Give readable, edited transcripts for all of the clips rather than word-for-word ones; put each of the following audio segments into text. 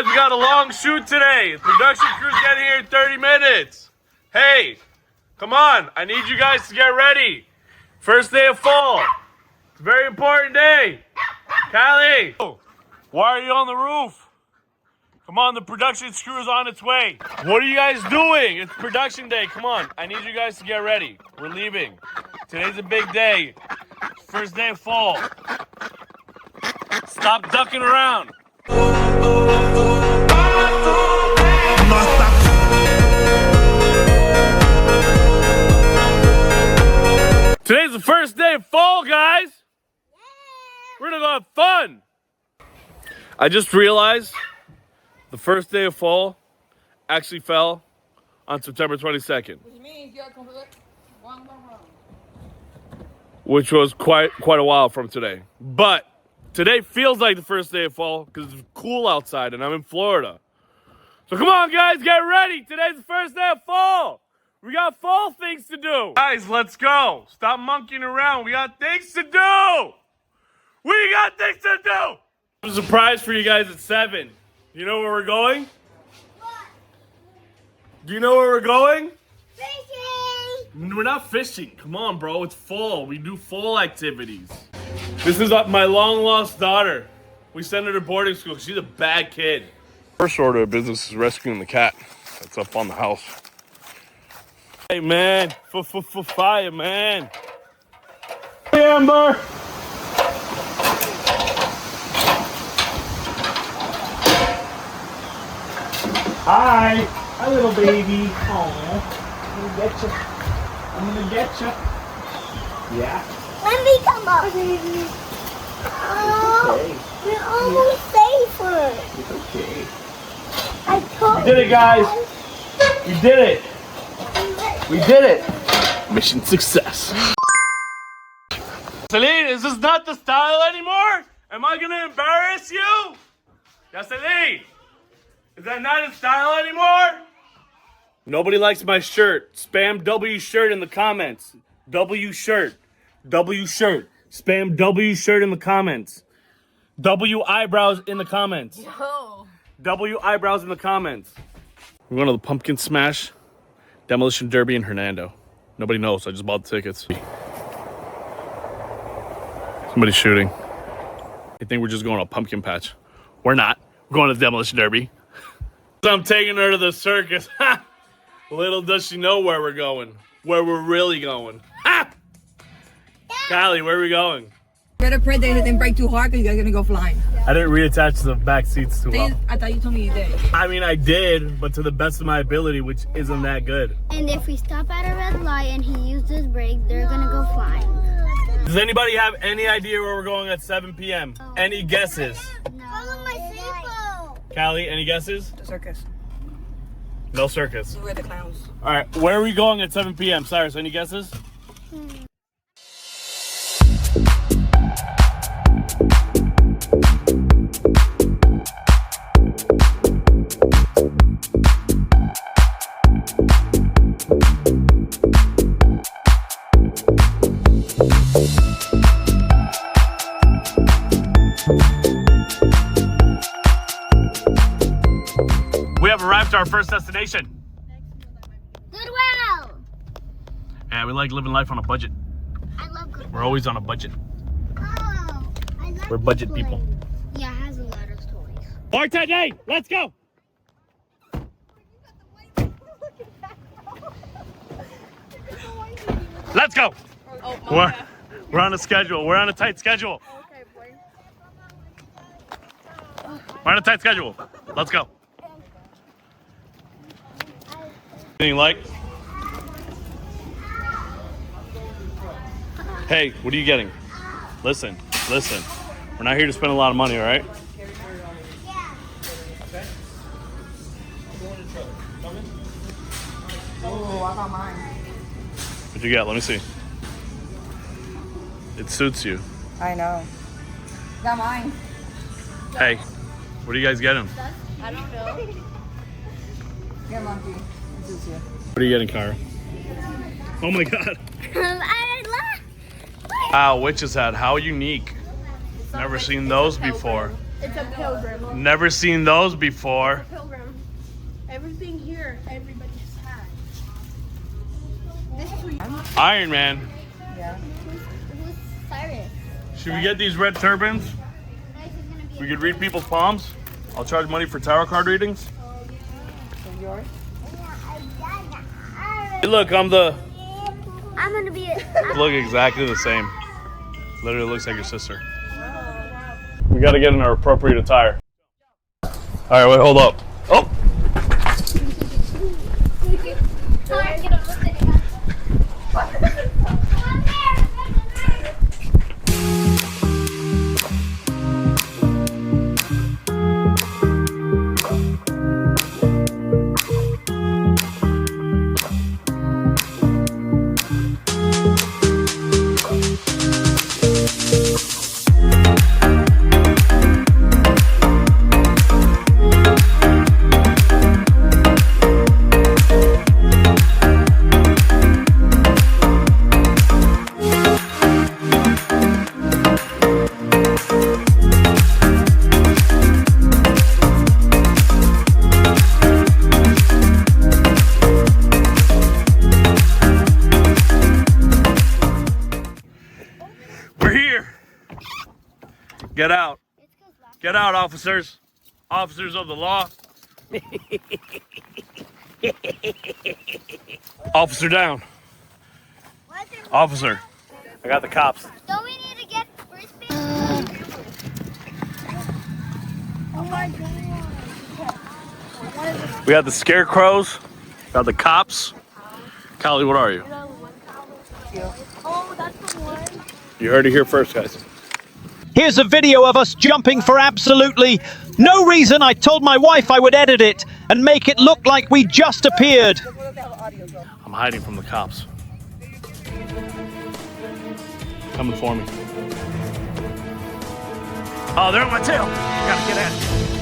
guys, we got a long shoot today. Production crew's getting here in 30 minutes. Hey, come on. I need you guys to get ready. First day of fall. It's a very important day. Callie, why are you on the roof? Come on, the production crew is on its way. What are you guys doing? It's production day. Come on. I need you guys to get ready. We're leaving. Today's a big day. First day of fall. Stop ducking around. Today's the first day of fall, guys. We're gonna go have fun. I just realized the first day of fall actually fell on September 22nd. Which was quite a while from today. But today feels like the first day of fall because it's cool outside and I'm in Florida. So come on, guys, get ready. Today's the first day of fall. We got fall things to do. Guys, let's go. Stop monkeying around. We got things to do. We got things to do. There's a surprise for you guys at 7. You know where we're going? What? Do you know where we're going? Fishing! We're not fishing. Come on, bro. It's fall. We do fall activities. This is my long-lost daughter. We send her to boarding school because she's a bad kid. First order of business is rescuing the cat that's up on the house. Hey, man. Fire, man. Hey, Amber. Hi. Hi, little baby. Aw. I'm gonna get you. I'm gonna get you. Yeah. Let me come up, baby. Oh, Okay. we're almost safer. It's okay. I told We did it, guys. We did it. We did it. Mission success. Celine, is this not the style anymore? Am I gonna embarrass you? Yeah, Celine. Is that not in style anymore? Nobody likes my shirt. Spam W shirt in the comments. W shirt. W shirt. Spam W shirt in the comments. W eyebrows in the comments. Yo. W eyebrows in the comments. We're going to the Pumpkin Smash, Demolition Derby in Hernando. Nobody knows. I just bought the tickets. Somebody's shooting. I think we're just going to a pumpkin patch. We're not. We're going to the Demolition Derby. I'm taking her to the circus. Little does she know where we're going. Where we're really going. Ha! Callie, where are we going? Better pray that it didn't break too hard because you're gonna go flying. I didn't reattach the back seats too well. I thought you told me you did. I mean, I did, but to the best of my ability, which isn't that good. And if we stop at a red light and he used his brake, they're gonna go flying. Does anybody have any idea where we're going at 7 p.m.? Any guesses? No. Follow my seatbelt. Callie, any guesses? The circus. No circus. We're the clowns. All right, where are we going at 7 p.m.? Cyrus, any guesses? We have arrived to our first destination. Goodwill. Yeah, we like living life on a budget. I love Goodwill. We're always on a budget. Oh, I love We're budget Goodwill. people. Yeah, it has a lot of toys. Bartender, let's go. Let's go. Oh, We're on a schedule. We're on a tight schedule. Okay, boy. We're on a tight schedule. Let's go. Anything like? Hey, what are you getting? Listen. We're not here to spend a lot of money, all right? Oh, I got mine. What'd you get? Let me see. It suits you. I know. Got mine. Hey, what are you guys getting? How do you feel? Get monkey. It suits you. What are you getting, Kara? Oh my God. I love. Wow, witch's hat. How unique. Never seen those before. It's a pilgrim. Never seen those before. Pilgrim. Everything here, everybody's had. This is who you Iron Man. Yeah. Who's Cyrus? Should we get these red turbans? We could read people's palms. I'll charge money for tarot card readings. So yours? Hey, look, I'm the. I'm gonna be. Look exactly the same. Literally looks like your sister. We gotta get in our appropriate attire. All right, wait, hold up. Oh. Get out. Get out, officers. Officers of the law. Officer down. Officer. I got the cops. Don't we need to get frisbee? Oh my god. We got the scarecrows. Got the cops. Callie, what are you? Oh, that's the one. You heard it here first, guys. Here's a video of us jumping for absolutely no reason. I told my wife I would edit it and make it look like we just appeared. I'm hiding from the cops. Coming for me. Oh, they're on my tail. Gotta get at it.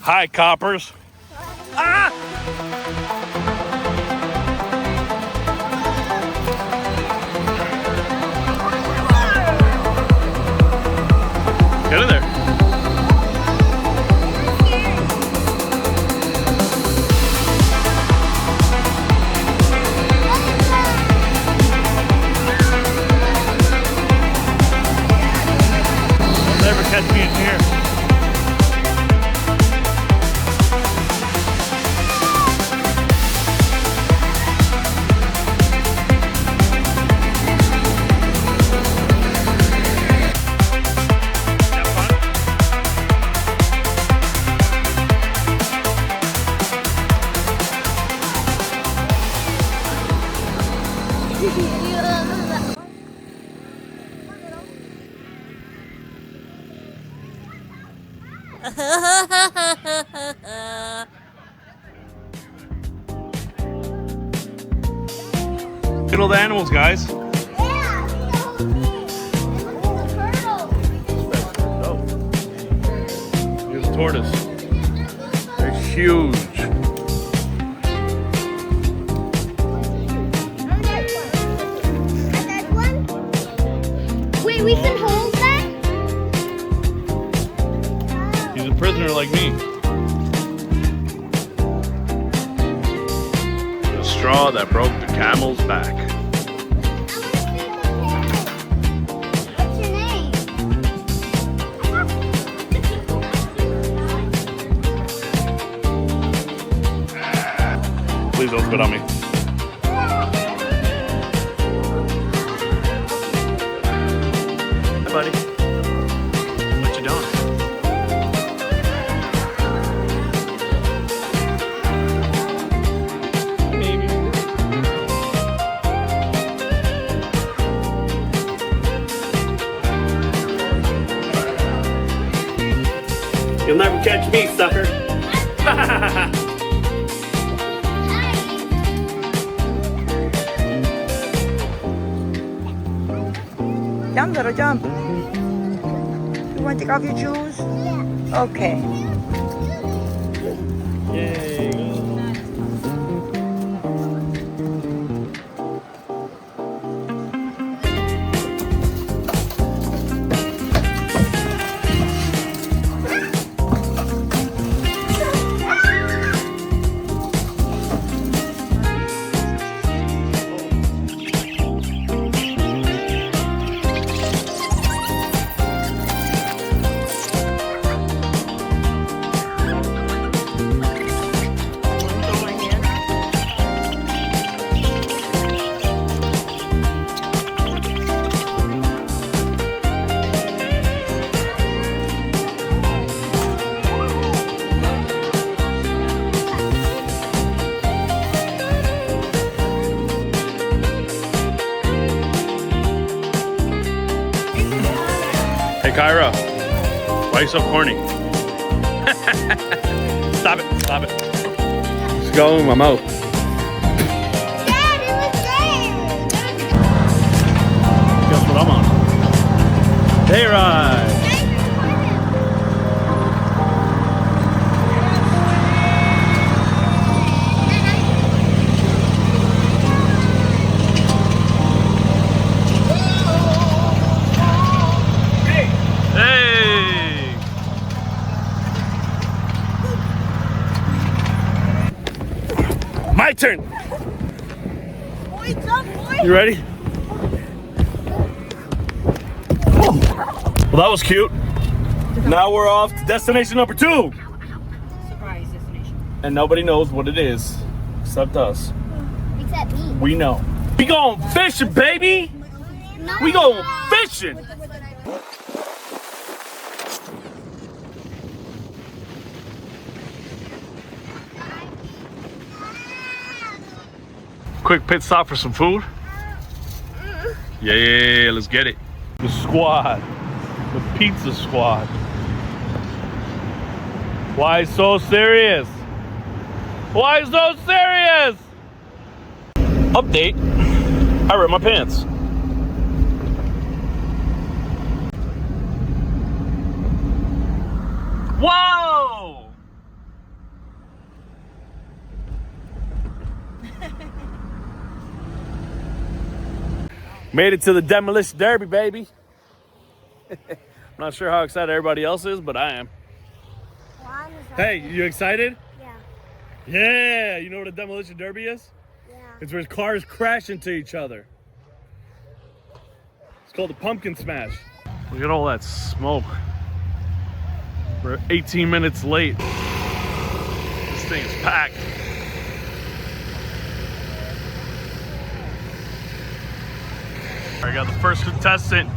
Hi, coppers. Ah! Get in there. They'll never catch me in here. Look at all the animals, guys. Yeah, Oh. Here's a tortoise. They're huge. that one. Wait, we can hold that? He's a prisoner like me. The straw that broke the camel's back. What's your name? Please don't spit on me. Hi, buddy. What you doing? Maybe. You'll never catch me, sucker. jump, little jump. You want to take off your shoes? Yeah. Okay. Yay. Hey Kyra, why are you so corny? Stop it, stop it. It's going in my mouth. Dad, it was there. Guess what I'm on? Day ride. Hey! My turn. You ready? Well, that was cute. Now we're off to destination number 2. Surprise destination. And nobody knows what it is except us. Except me. We know. We going fishing, baby. No, We going fishing. Quick pit stop for some food. Yeah, let's get it. The squad, the pizza squad. Why so serious? Why so serious? Update, I ripped my pants. Whoa! Made it to the Demolition Derby, baby. I'm not sure how excited everybody else is, but I am. Hey, you excited? Yeah. Yeah, you know what a Demolition Derby is? Yeah. It's where cars crash into each other. It's called a pumpkin smash. Look at all that smoke. We're 18 minutes late. This thing is packed. I got the first contestant.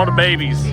all the babies.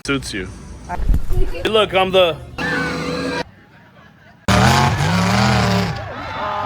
Suits you. Hey, look, I'm the